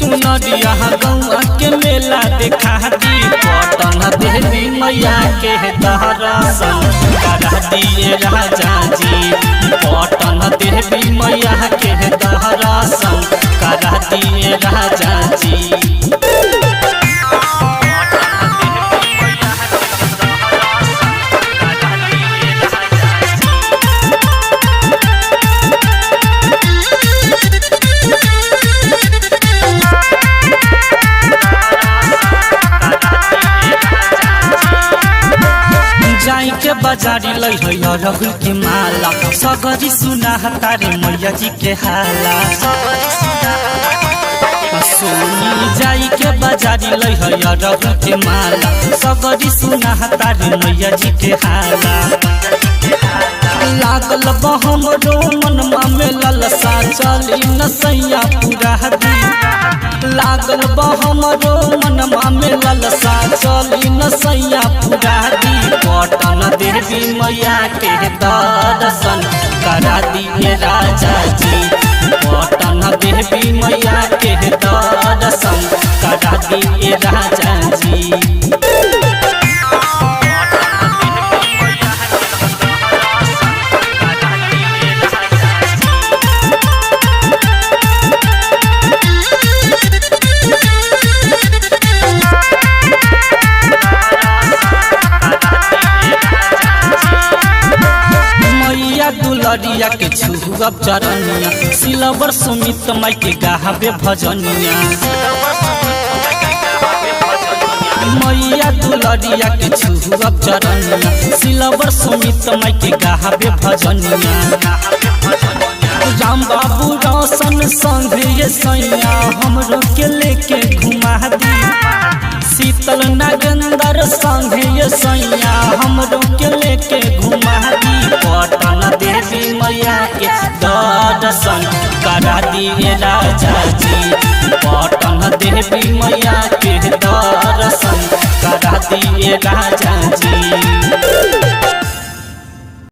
चुनरिया गौआ के मेला देखा दी। पटन देवी मैया के दर्शन करा दिए राजा जी। पटन देवी मैया के दर्शन करा दिए राजा जी। जाई के बाजारी लई है रघुल के माला। सगरी सुना तारे मैया जी के हाला। सोनी जाई के बाजारी लई है रघुल के माला। सगरी सुना तारे मैया जी के हाला। लागल हमरो मनमा में ललसा चली नसैया पूरा दी। लागल हमरो मनमा में ललसा चली नसैया पूरा दी। पटन देवी मैया के दर्शन करा दिए राजा जी। पटन देवी मैया के दर्शन करा दिए राजा जी। दुलरिया के छुअब चरनिया। सिलवर सुमित माई के गावे भजनिया। मैया दुलरिया के छुअब चरनिया। सिलवर सुमित माई के गावे भजनिया। राम बाबू रोशन संगे सैया हमरो के लेके घुमा दी। शीतल नागेंद्र संगे सैया हमरो के लेके घुमा दी। पटन देवी मैया के दर्शन करा दिए राजा जी। पटन देवी मैया के दर्शन करा दिए राजा जी।